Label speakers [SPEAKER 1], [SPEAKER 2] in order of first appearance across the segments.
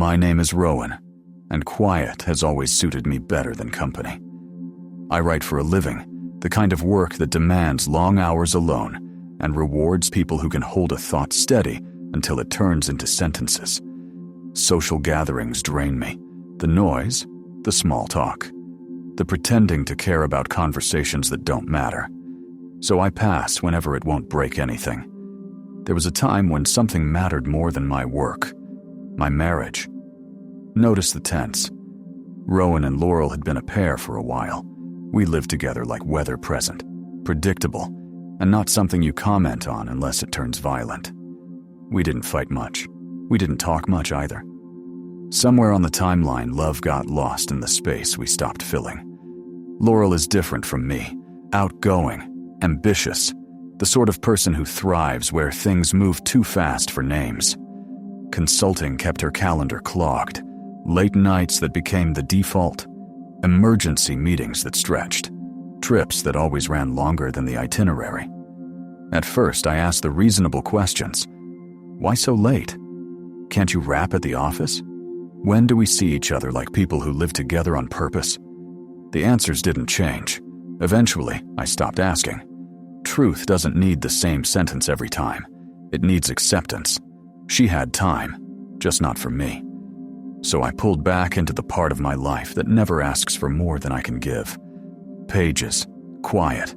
[SPEAKER 1] My name is Rowan, and quiet has always suited me better than company. I write for a living, the kind of work that demands long hours alone and rewards people who can hold a thought steady until it turns into sentences. Social gatherings drain me. The noise, the small talk, the pretending to care about conversations that don't matter. So I pass whenever it won't break anything. There was a time when something mattered more than my work, my marriage. Notice the tense. Rowan and Laurel had been a pair for a while. We lived together like weather present, predictable, and not something you comment on unless it turns violent. We didn't fight much. We didn't talk much either. Somewhere on the timeline, love got lost in the space we stopped filling. Laurel is different from me, outgoing, ambitious, the sort of person who thrives where things move too fast for names. Consulting kept her calendar clogged, late nights that became the default, emergency meetings that stretched, trips that always ran longer than the itinerary. At first, I asked the reasonable questions. Why so late? Can't you wrap at the office? When do we see each other like people who live together on purpose? The answers didn't change. Eventually, I stopped asking. Truth doesn't need the same sentence every time. It needs acceptance. She had time, just not for me. So I pulled back into the part of my life that never asks for more than I can give. Pages, quiet,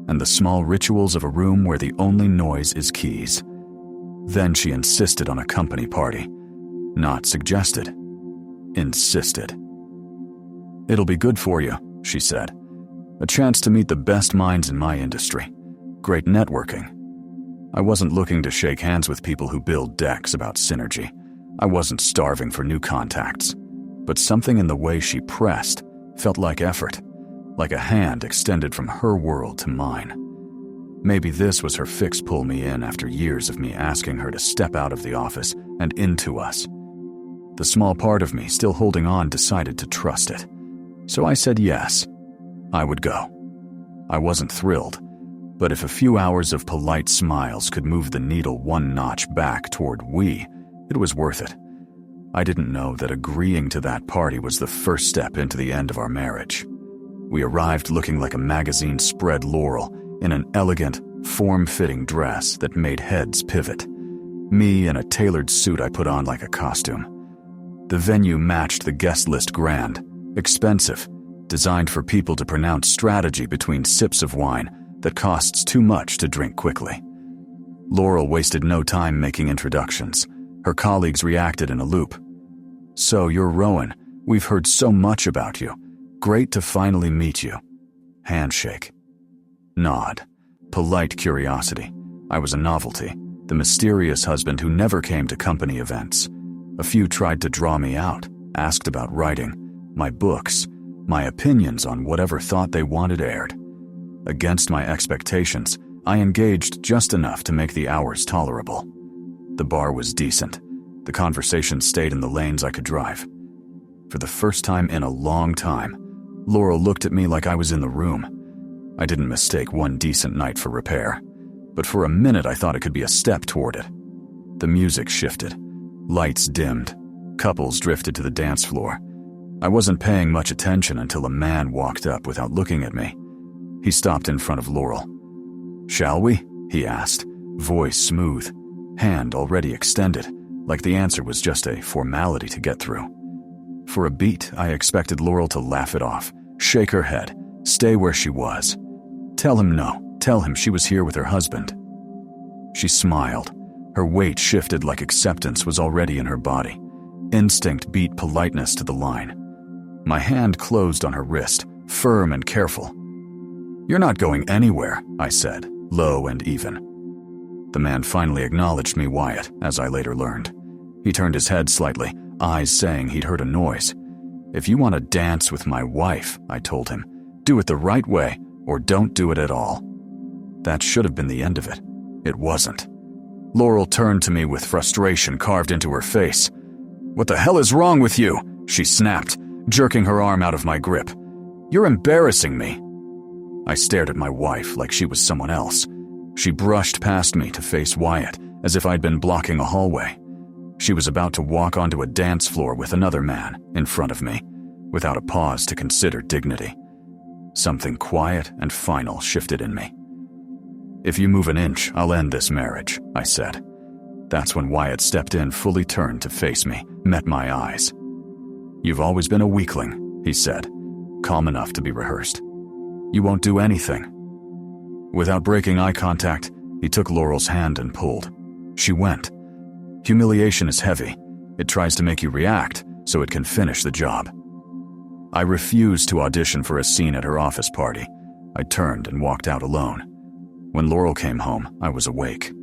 [SPEAKER 1] and the small rituals of a room where the only noise is keys. Then she insisted on a company party. Not suggested. Insisted. "It'll be good for you," she said. "A chance to meet the best minds in my industry. Great networking." I wasn't looking to shake hands with people who build decks about synergy. I wasn't starving for new contacts. But something in the way she pressed felt like effort, like a hand extended from her world to mine. Maybe this was her fix pull me in after years of me asking her to step out of the office and into us. The small part of me still holding on decided to trust it. So I said yes. I would go. I wasn't thrilled, but if a few hours of polite smiles could move the needle one notch back toward we, it was worth it. I didn't know that agreeing to that party was the first step into the end of our marriage. We arrived looking like a magazine spread Laurel in an elegant, form-fitting dress that made heads pivot. Me in a tailored suit I put on like a costume. The venue matched the guest list grand, expensive, designed for people to pronounce strategy between sips of wine that costs too much to drink quickly. Laurel wasted no time making introductions. Her colleagues reacted in a loop. "So you're Rowan. We've heard so much about you. Great to finally meet you." Handshake. Nod. Polite curiosity. I was a novelty, the mysterious husband who never came to company events. A few tried to draw me out, asked about writing, my books, my opinions on whatever thought they wanted aired. Against my expectations, I engaged just enough to make the hours tolerable. The bar was decent. The conversation stayed in the lanes I could drive. For the first time in a long time, Laurel looked at me like I was in the room. I didn't mistake one decent night for repair, but for a minute I thought it could be a step toward it. The music shifted. Lights dimmed. Couples drifted to the dance floor. I wasn't paying much attention until a man walked up without looking at me. He stopped in front of Laurel. "Shall we?" he asked, voice smooth, hand already extended, like the answer was just a formality to get through. For a beat, I expected Laurel to laugh it off, shake her head, stay where she was. Tell him no, tell him she was here with her husband. She smiled. Her weight shifted like acceptance was already in her body. Instinct beat politeness to the line. My hand closed on her wrist, firm and careful. "You're not going anywhere," I said, low and even. The man finally acknowledged me, Wyatt, as I later learned. He turned his head slightly, eyes saying he'd heard a noise. "If you want to dance with my wife," I told him, "do it the right way, or don't do it at all." That should have been the end of it. It wasn't. Laurel turned to me with frustration carved into her face. "What the hell is wrong with you?" she snapped, jerking her arm out of my grip. "You're embarrassing me." I stared at my wife like she was someone else. She brushed past me to face Wyatt, as if I'd been blocking a hallway. She was about to walk onto a dance floor with another man in front of me, without a pause to consider dignity. Something quiet and final shifted in me. "If you move an inch, I'll end this marriage," I said. That's when Wyatt stepped in, fully turned to face me, met my eyes. "You've always been a weakling," he said, calm enough to be rehearsed. "You won't do anything." Without breaking eye contact, he took Laurel's hand and pulled. She went. Humiliation is heavy. It tries to make you react so it can finish the job. I refused to audition for a scene at her office party. I turned and walked out alone. When Laurel came home, I was awake.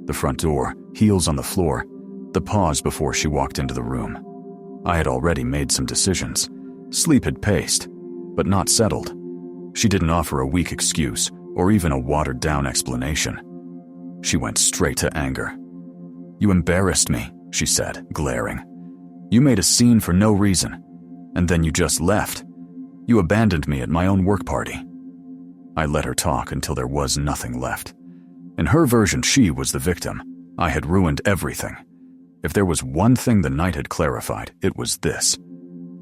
[SPEAKER 1] The front door, heels on the floor, the pause before she walked into the room. I had already made some decisions. Sleep had paced, but not settled. She didn't offer a weak excuse or even a watered-down explanation. She went straight to anger. "You embarrassed me," she said, glaring. "You made a scene for no reason, and then you just left. You abandoned me at my own work party." I let her talk until there was nothing left. In her version, she was the victim. I had ruined everything. If there was one thing the night had clarified, it was this.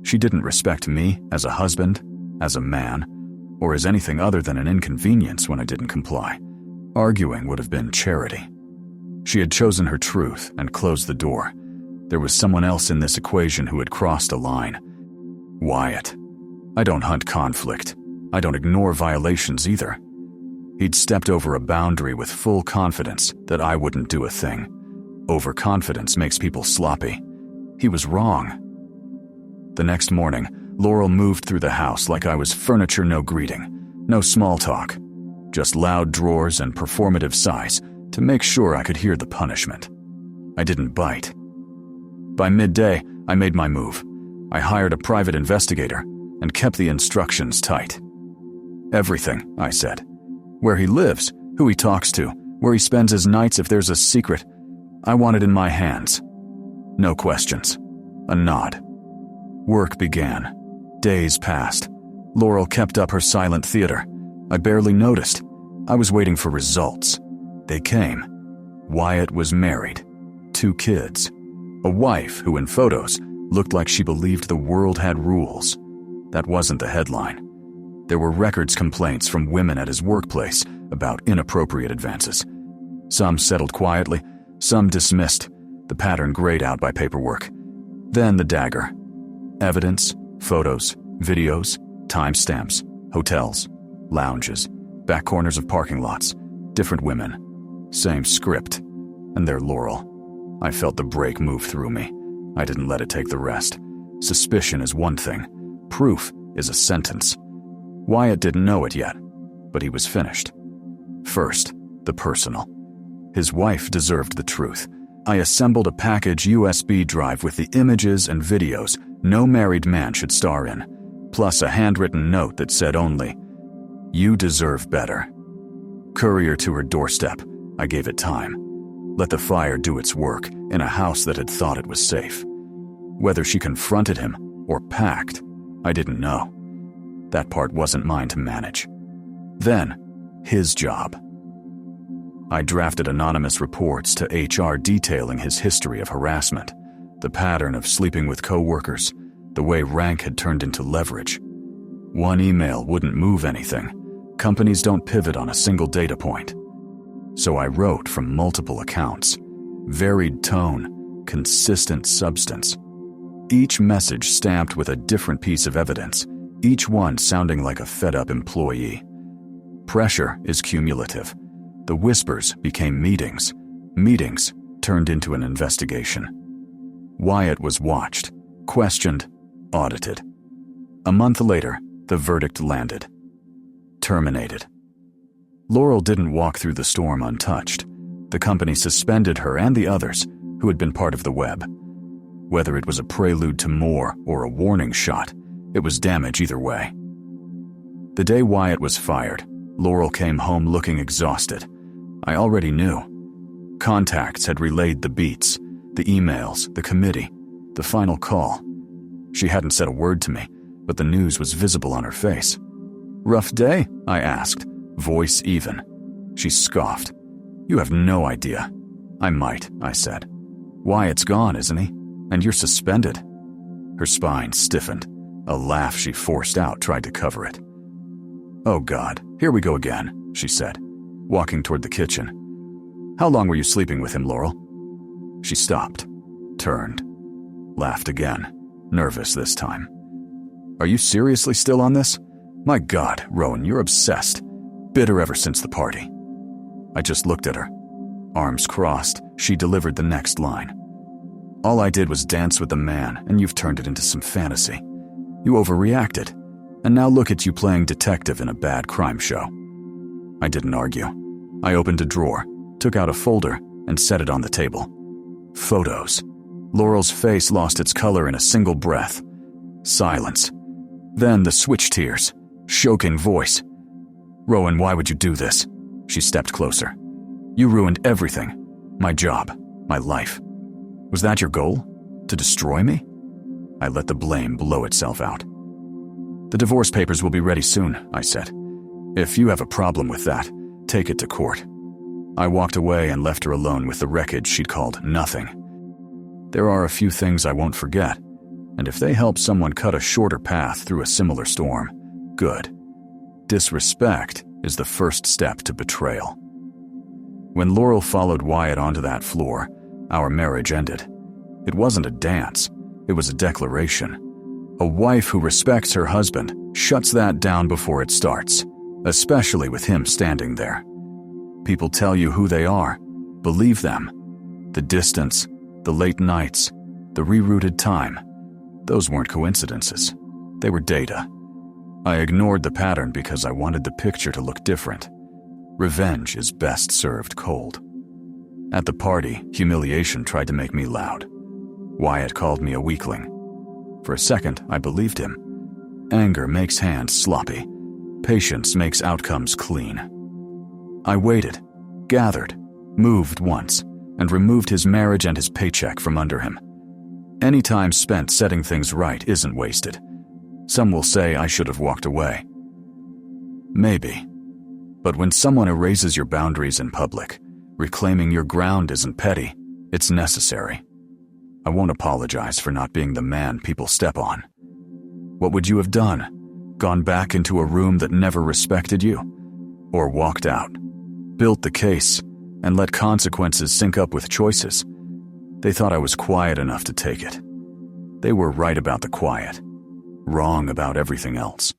[SPEAKER 1] She didn't respect me as a husband, as a man, or as anything other than an inconvenience when I didn't comply. Arguing would have been charity. She had chosen her truth and closed the door. There was someone else in this equation who had crossed a line. Wyatt. I don't hunt conflict. I don't ignore violations either. He'd stepped over a boundary with full confidence that I wouldn't do a thing. Overconfidence makes people sloppy. He was wrong. The next morning, Laurel moved through the house like I was furniture, no greeting, no small talk, just loud drawers and performative sighs to make sure I could hear the punishment. I didn't bite. By midday, I made my move. I hired a private investigator and kept the instructions tight. "Everything," I said. "Where he lives, who he talks to, where he spends his nights, if there's a secret. I want it in my hands." No questions. A nod. Work began. Days passed. Laurel kept up her silent theater. I barely noticed. I was waiting for results. They came. Wyatt was married. 2 kids. A wife who in photos looked like she believed the world had rules. That wasn't the headline. There were records complaints from women at his workplace about inappropriate advances. Some settled quietly, some dismissed, the pattern grayed out by paperwork. Then the dagger. Evidence, photos, videos, timestamps, hotels, lounges, back corners of parking lots, different women. Same script. And there Laurel. I felt the brake move through me. I didn't let it take the rest. Suspicion is one thing. Proof is a sentence. Wyatt didn't know it yet, but he was finished. First, the personal. His wife deserved the truth. I assembled a package USB drive with the images and videos no married man should star in, plus a handwritten note that said only, "You deserve better." Courier to her doorstep. I gave it time. Let the fire do its work in a house that had thought it was safe. Whether she confronted him or packed, I didn't know. That part wasn't mine to manage. Then, his job. I drafted anonymous reports to HR detailing his history of harassment, the pattern of sleeping with coworkers, the way rank had turned into leverage. One email wouldn't move anything. Companies don't pivot on a single data point. So I wrote from multiple accounts. Varied tone, consistent substance. Each message stamped with a different piece of evidence, each one sounding like a fed-up employee. Pressure is cumulative. The whispers became meetings. Meetings turned into an investigation. Wyatt was watched, questioned, audited. A month later, the verdict landed. Terminated. Laurel didn't walk through the storm untouched. The company suspended her and the others who had been part of the web. Whether it was a prelude to more or a warning shot, it was damage either way. The day Wyatt was fired, Laurel came home looking exhausted. I already knew. Contacts had relayed the beats, the emails, the committee, the final call. She hadn't said a word to me, but the news was visible on her face. "Rough day?" I asked, voice even. She scoffed. "You have no idea." "I might," I said. Wyatt's gone, isn't he? And you're suspended." Her spine stiffened. A laugh she forced out tried to cover it. "Oh God, here we go again," she said, walking toward the kitchen. "How long were you sleeping with him, Laurel?" She stopped, turned, laughed again, nervous this time. "Are you seriously still on this? My God, Rowan, you're obsessed. Bitter ever since the party." I just looked at her. Arms crossed, she delivered the next line. "All I did was dance with the man, and you've turned it into some fantasy. You overreacted, and now look at you playing detective in a bad crime show." I didn't argue. I opened a drawer, took out a folder, and set it on the table. Photos. Laurel's face lost its color in a single breath. Silence. Then the switch tears. Choking voice. "Rowan, why would you do this?" She stepped closer. "You ruined everything. My job. My life. Was that your goal? To destroy me?" I let the blame blow itself out. "The divorce papers will be ready soon," I said. "If you have a problem with that, take it to court." I walked away and left her alone with the wreckage she'd called nothing. There are a few things I won't forget, and if they help someone cut a shorter path through a similar storm, good. Disrespect is the first step to betrayal. When Laurel followed Wyatt onto that floor, our marriage ended. It wasn't a dance, it was a declaration. A wife who respects her husband shuts that down before it starts, especially with him standing there. People tell you who they are. Believe them. The distance, the late nights, the rerouted time, those weren't coincidences. They were data. I ignored the pattern because I wanted the picture to look different. Revenge is best served cold. At the party, humiliation tried to make me loud. Wyatt called me a weakling. For a second, I believed him. Anger makes hands sloppy. Patience makes outcomes clean. I waited, gathered, moved once, and removed his marriage and his paycheck from under him. Any time spent setting things right isn't wasted. Some will say I should have walked away. Maybe. But when someone erases your boundaries in public, reclaiming your ground isn't petty, it's necessary. I won't apologize for not being the man people step on. What would you have done? Gone back into a room that never respected you? Or walked out, built the case, and let consequences sync up with choices? They thought I was quiet enough to take it. They were right about the quiet, wrong about everything else.